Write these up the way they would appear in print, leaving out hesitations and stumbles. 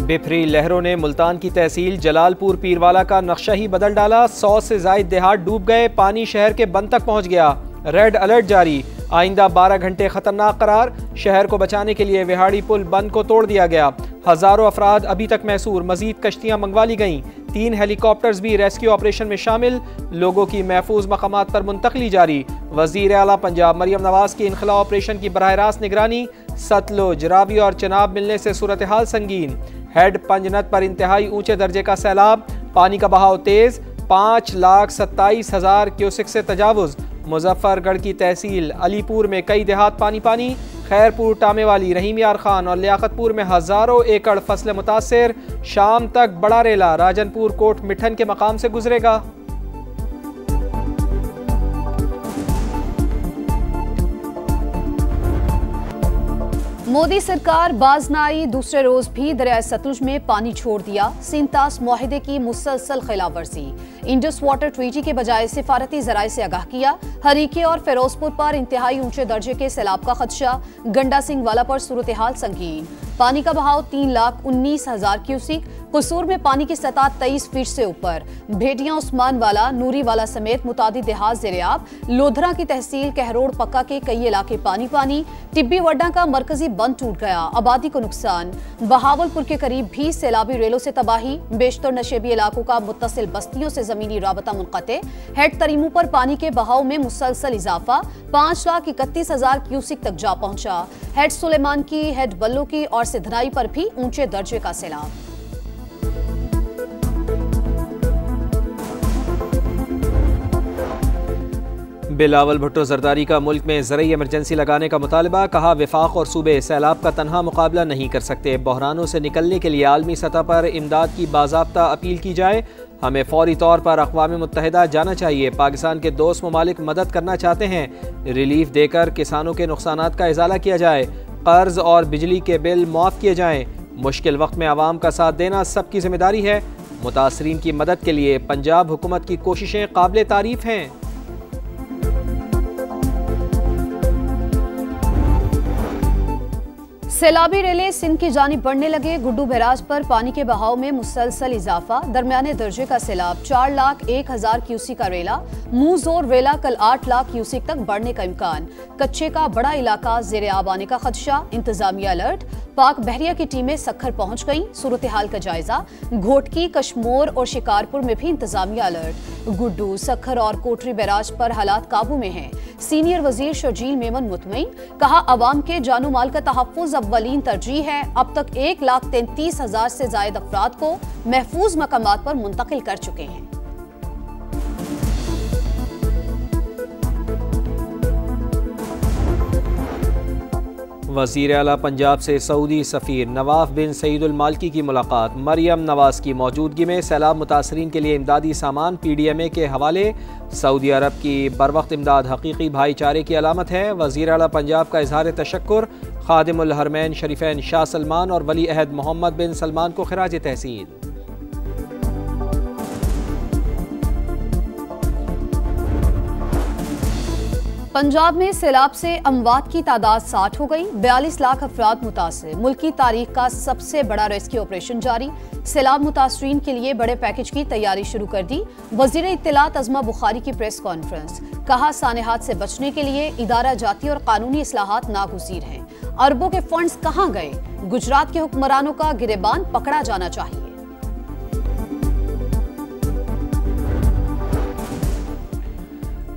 बिफरी लहरों ने मुल्तान की तहसील जलालपुर पीरवाला का नक्शा ही बदल डाला। 100 से जायद देहात डूब गए, पानी शहर के बंद तक पहुंच गया। रेड अलर्ट जारी, आइंदा 12 घंटे खतरनाक करार। शहर को बचाने के लिए विहाड़ी पुल बंद को तोड़ दिया गया। हजारों अफराद अभी तक महसूर, मजीद कश्तियां मंगवा ली गईं। 3 हेलीकॉप्टर्स भी रेस्क्यू ऑपरेशन में शामिल, लोगों की महफूज मकामात पर मुंतकली जारी। वजीर आला पंजाब मरियम नवाज की इनखला ऑपरेशन की बराह रास्त निगरानी। सतलुज, रावी और चनाब मिलने से सूरत हाल संगीन। हेड पंजनत पर इंतहाई ऊंचे दर्जे का सैलाब, पानी का बहाव तेज। 5,27,000 क्यूसेक से तजावुज। मुजफ्फरगढ़ की तहसील अलीपुर में कई देहात पानी पानी। खैरपुर, टामेवाली, रहीम यार खान और लियाकतपुर में हजारों एकड़ फसलें मुतासिर। शाम तक बड़ा रेला राजनपुर कोट मिठन के मकाम से गुजरेगा। मोदी सरकार बाज न आई, दूसरे रोज भी दरिया सतलुज में पानी छोड़ दिया। सिंतास मुआहिदे की मुसलसल खिलाफवर्जी। इंडस वाटर ट्रीटी के बजाय सिफारती जराये से आगाह किया। हरीके और फिरोजपुर पर इंतहाई ऊंचे दर्जे के सैलाब का खदशा। गंडा सिंह वाला पर सूरत हाल संगीन, पानी का बहाव 3,19,000 क्यूसिक। कसूर में पानी की सतह 23 फीट से ऊपर। भेटियां, उस्मान वाला, नूरी वाला समेत मुतादिद देहात ज़ेरे-आब। लोधरा की तहसील कहरोड़ पक्का के कई इलाके पानी पानी। टिब्बी वड्डा का मरकजी बंद टूट गया, आबादी को नुकसान। बहावलपुर के करीब भी सैलाबी रेलों से तबाही। बेशतर नशेबी इलाकों का मुत्तसिल बस्तियों से जमीनी राबता मुनक़ते। हेड तरीमू पर पानी के बहाव में मुसलसल इजाफा, 5,31,000 क्यूसिक तक जा पहुंचा। हेड सुलेमान की, हेड बल्लो की और सिधनाई पर भी ऊंचे दर्जे का सैलाब। बिलावल भुट्टो जरदारी का मुल्क में ज़रूरी इमरजेंसी लगाने का मुतालबा। कहा, वफाक और सूबे सैलाब का तनहा मुकाबला नहीं कर सकते। बहरानों से निकलने के लिए आलमी सतह पर इमदाद की बाज़ाब्ता अपील की जाए। हमें फौरी तौर पर अक़वाम मुत्तहिदा जाना चाहिए। पाकिस्तान के दोस्त ममालिक मदद करना चाहते हैं। रिलीफ देकर किसानों के नुकसानात का इजाला किया जाए। कर्ज और बिजली के बिल मुआफ़ किए जाएँ। मुश्किल वक्त में आवाम का साथ देना सबकी जिम्मेदारी है। मुतासरीन की मदद के लिए पंजाब हुकूमत की कोशिशें काबिल तारीफ हैं। सैलाबी रेले सिंध की जानिब बढ़ने लगे। गुड्डू बैराज पर पानी के बहाव में मुसलसल इजाफा। दरमियाने दर्जे का सैलाब, 4,01,000 क्यूसिक का रेला। मुंह जोर रेला कल 8 लाख क्यूसिक तक बढ़ने का इम्कान। कच्चे का बड़ा इलाका ज़ेरे-आब आने का खदशा। इंतजामिया अलर्ट। पाक बहरिया की टीमें सखर पहुंच गईं, सूरत हाल का जायजा। घोटकी, कश्मोर और शिकारपुर में भी इंतजामिया अलर्ट। गुड्डू, सखर और कोटरी बैराज पर हालात काबू में हैं। सीनियर वजीर शर्जील मेमन मुतमईन, कहा, अवाम के जानो माल का तहफ़्फ़ुज़ अव्वलीन तरजीह है। अब तक 1,33,000 से जायद अफराद को महफूज मकामात पर मुंतकिल कर चुके हैं। वज़ीर आला पंजाब से सऊदी सफ़ीर नवाफ बिन सईदुल मालकी की मुलाकात। मरियम नवाज की मौजूदगी में सैलाब मुतासरीन के लिए इमदादी सामान PDMA के हवाले। सऊदी अरब की बरवक्त इमदाद हकीकी भाईचारे की अलामत है। वज़ीर आला पंजाब का इजहार तशक्कुर। खादिमुल हरमैन शरीफैन शाह सलमान और वली अहद मोहम्मद बिन सलमान को खिराज तहसीन। पंजाब में सैलाब से अमवात की तादाद 60 हो गई। 42 लाख अफराद मुतासिर। मुल्क की तारीख का सबसे बड़ा रेस्क्यू ऑपरेशन जारी। सैलाब मुतासरीन के लिए बड़े पैकेज की तैयारी शुरू कर दी। वजीर इत्तलात अज़मा बुखारी की प्रेस कॉन्फ्रेंस। कहा, सानेहात से बचने के लिए इदारा जाती और कानूनी इस्लाहात नागुज़ीर हैं। अरबों के फंड्स कहाँ गए? गुजरात के हुक्मरानों का गिरेबान पकड़ा जाना चाहिए।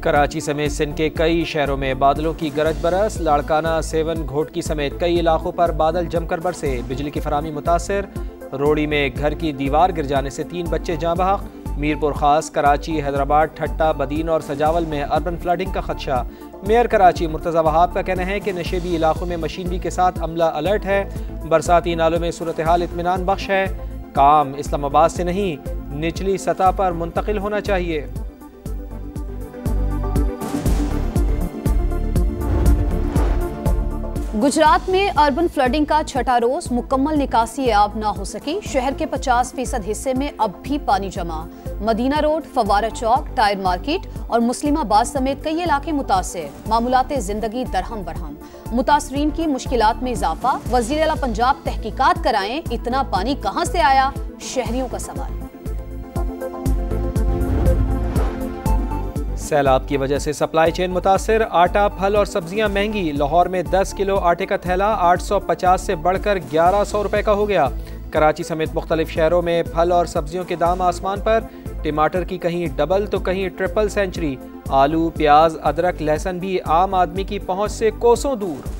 कराची समेत सिंध के कई शहरों में बादलों की गरज बरस। लाड़काना, सेवन, घोटकी समेत कई इलाकों पर बादल जमकर बरसे। बिजली की फराहमी मुतासिर। रोड़ी में घर की दीवार गिर जाने से 3 बच्चे जाँ बहक। मीरपुर खास, कराची, हैदराबाद, ठट्टा, बदीन और सजावल में अर्बन फ्लडिंग का खदशा। मेयर कराची मुर्तज़ा वहाब का कहना है कि नशेबी इलाकों में मशीनरी के साथ अमला अलर्ट है। बरसाती नालों में सूरत हाल इत्मीनान बख्श है। काम इस्लामाबाद से नहीं, निचली सतह पर मुंतकिल होना चाहिए। गुजरात में अर्बन फ्लडिंग का छठा रोज मुकम्मल निकासी आब न हो सकी। शहर के 50% हिस्से में अब भी पानी जमा। मदीना रोड, फवारा चौक, टायर मार्केट और मुस्लिमाबाद समेत कई इलाके मुतासिर। मामूलाते जिंदगी दरहम बरहम। मुतासरीन की मुश्किलात में इजाफा। वजीर आला पंजाब तहकीकात कराएं, इतना पानी कहां से आया, शहरियों का सवाल। सैलाब की वजह से सप्लाई चेन मुतासिर। आटा, फल और सब्जियां महंगी। लाहौर में 10 किलो आटे का थैला 850 से बढ़कर 1100 रुपए का हो गया। कराची समेत मुख्तलिफ शहरों में फल और सब्जियों के दाम आसमान पर। टमाटर की कहीं डबल तो कहीं ट्रिपल सेंचुरी। आलू, प्याज, अदरक, लहसुन भी आम आदमी की पहुंच से कोसों दूर।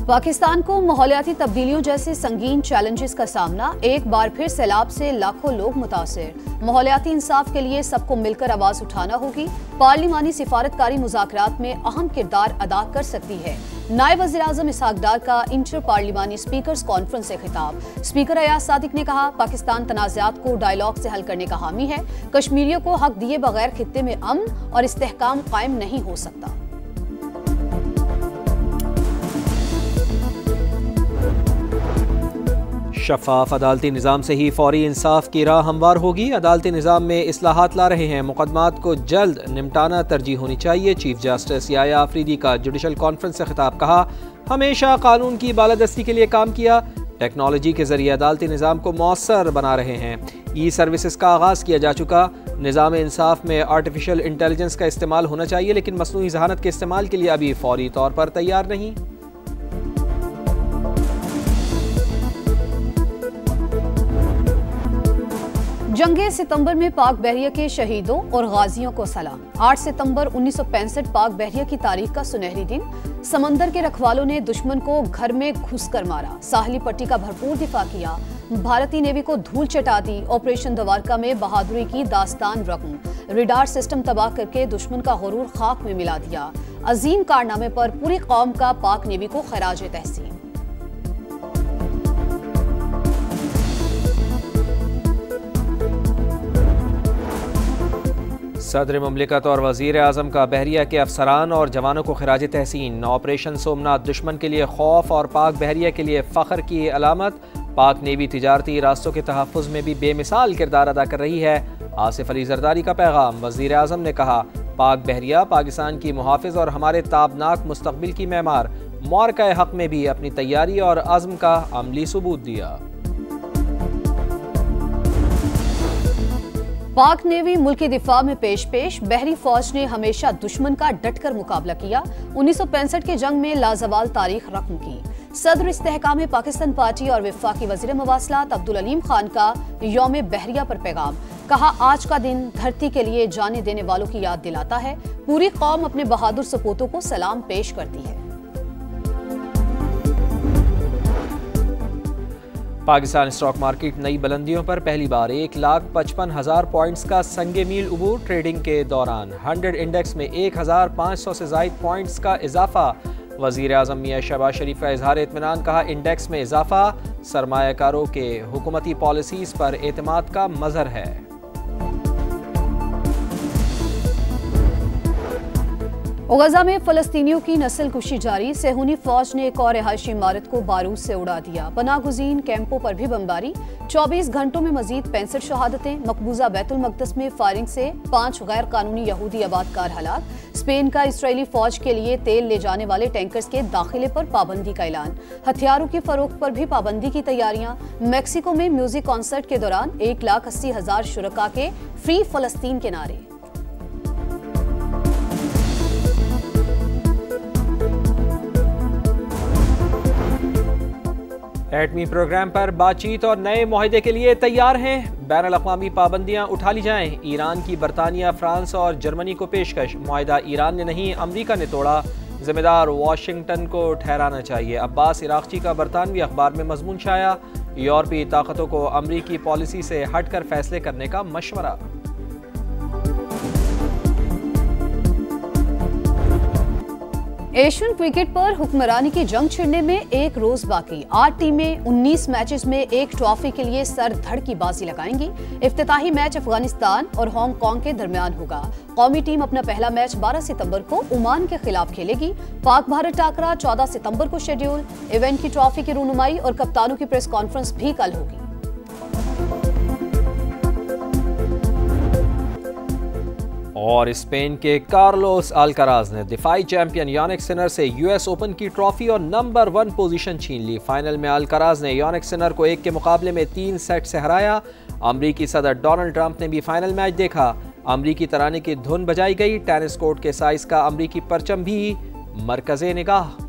पाकिस्तान को माहौलियाती तब्दीलियों जैसे संगीन चैलेंजेस का सामना। एक बार फिर सैलाब से लाखों लोग मुतासिर। माहौलियाती इंसाफ के लिए सबको मिलकर आवाज उठाना होगी। पार्लिमानी सिफारतकारी मुज़ाकरात में अहम किरदार अदा कर सकती है। नायब वज़ीर आज़म इसहाक डार का इंटर पार्लिमानी स्पीकर्स कॉन्फ्रेंस से खिताब। स्पीकर अयाज सादिक ने कहा, पाकिस्तान तनाज़ात को डायलॉग से हल करने का हामी है। कश्मीरियों को हक दिए बगैर खित्ते में अमन और इस्तेहकाम कायम नहीं हो सकता। शफाफ अदालती निज़ाम से ही फौरी इंसाफ की राह हमवार होगी। अदालती निज़ाम में इस्लाहात ला रहे हैं। मुकदमात को जल्द निपटाना तरजीह होनी चाहिए। चीफ जस्टिस याया आफरीदी का जुडिशल कॉन्फ्रेंस से खिताब। कहा, हमेशा कानून की बालादस्ती के लिए काम किया। टेक्नोलॉजी के जरिए अदालती निज़ाम को मौसर बना रहे हैं। ई सर्विसेज का आगाज़ किया जा चुका। निज़ाम इंसाफ में आर्टिफिशियल इंटेलिजेंस का इस्तेमाल होना चाहिए, लेकिन मसनूई ज़हानत के इस्तेमाल के लिए अभी फौरी तौर पर तैयार नहीं। जंगे सितंबर में पाक बहरिया के शहीदों और गाजियों को सलाम। 8 सितंबर 1965 पाक बहरिया की तारीख का सुनहरी दिन। समंदर के रखवालों ने दुश्मन को घर में घुसकर मारा। साहली पट्टी का भरपूर दिफा किया। भारतीय नेवी को धूल चटा दी। ऑपरेशन दवारका में बहादुरी की दास्तान रकम। रिडार सिस्टम तबाह करके दुश्मन का गुरूर खाक में मिला दिया। अजीम कारनामे पर पूरी कौम का पाक नेवी को खराज तहसीन। सदर ममलिकत और वज़ीर आज़म का बहरिया के अफसरान और जवानों को खराज तहसीन। ऑपरेशन सोमनाथ दुश्मन के लिए खौफ और पाक बहरिया के लिए फ़ख्र की अलामत। पाक नेवी तिजारती रास्तों के तहफ़्फ़ुज़ में भी बेमिसाल किरदार अदा कर रही है। आसिफ अली जरदारी का पैगाम। वज़ीर आज़म ने कहा, पाक बहरिया पाकिस्तान की मुहाफ़िज़ और हमारे ताबनाक मुस्तक़बिल की मेमार। मार्का हक़ में भी अपनी तैयारी और अज़्म का अमली सबूत दिया। पाक नेवी मुल्की दिफा में पेश। बहरी फौज ने हमेशा दुश्मन का डटकर मुकाबला किया। 1965 के जंग में लाजवाल तारीख रकम की। सदर इस्तेहकाम पाकिस्तान पार्टी और वफाकी वज़ीर मवासलात अब्दुल अलीम खान का यौम बहरिया पर पैगाम। कहा, आज का दिन धरती के लिए जाने देने वालों की याद दिलाता है। पूरी कौम अपने बहादुर सपूतों को सलाम पेश करती है। पाकिस्तान स्टॉक मार्केट नई बुलंदियों पर पहली बार 1,55,000 पॉइंट्स का संगे मील उबूर। ट्रेडिंग के दौरान 100 इंडेक्स में 1,500 से ज़ायद पॉइंट्स का इजाफा। वज़ीर आज़म मियां शहबाज शरीफ का इजहार इत्मीनान। कहा, इंडेक्स में इजाफा सरमायाकारों के हुकूमती पॉलिसीज़ पर एतमाद का मज़हर है। गजा में फलस्तीनियों की नस्ल कुशी जारी। सेहूनी फौज ने एक और रिहायशी इमारत को बारूद से उड़ा दिया। पनागुज़ीन कैंपों पर भी बमबारी। 24 घंटों में मजीद 65 शहादतें। मकबूजा बैतुल मक़दस में फायरिंग से 5 गैर कानूनी यहूदी आबादकार हलाक। स्पेन का इसराइली फौज के लिए तेल ले जाने वाले टैंकर्स के दाखिले पर पाबंदी का ऐलान। हथियारों की फरोख्त पर भी पाबंदी की तैयारियां। मैक्सिको में म्यूजिक कॉन्सर्ट के दौरान 1,80,000 शुरका के फ्री फलस्तीन के नारे। एटमी प्रोग्राम पर बातचीत और नए मुआहदे के लिए तैयार हैं। बैनुल अक़वामी पाबंदियाँ उठा ली जाएं। ईरान की बरतानिया, फ्रांस और जर्मनी को पेशकश। मुआहदा ईरान ने नहीं, अमरीका ने तोड़ा। जिम्मेदार वाशिंगटन को ठहराना चाहिए। अब्बास इराक़ची का बरतानवी अखबार में मजमून शाया। यूरोपीय ताकतों को अमरीकी पॉलिसी से हटकर फैसले करने का मशवरा। एशियन क्रिकेट पर हुक्मरानी की जंग छिड़ने में एक रोज बाकी। 8 टीमें 19 मैचेस में एक ट्रॉफी के लिए सर धड़ की बाजी लगाएंगी। इफ्तिताही मैच अफगानिस्तान और हांगकांग के दरमियान होगा। कौमी टीम अपना पहला मैच 12 सितंबर को ओमान के खिलाफ खेलेगी। पाक भारत टाकरा 14 सितंबर को शेड्यूल। इवेंट की ट्रॉफी की रुनुमाई और कप्तानों की प्रेस कॉन्फ्रेंस भी कल होगी। और स्पेन के कार्लोस अल्काराज ने दिफाई चैंपियन यानिक सिनर से यूएस ओपन की ट्रॉफी और नंबर 1 पोजीशन छीन ली। फाइनल में अल्काराज ने यानिक सिनर को 1 के मुकाबले में 3 सेट से हराया। अमरीकी सदर डोनाल्ड ट्रंप ने भी फाइनल मैच देखा। अमरीकी तराने की धुन बजाई गई। टेनिस कोर्ट के साइज का अमरीकी परचम भी मरकज़े निगाह।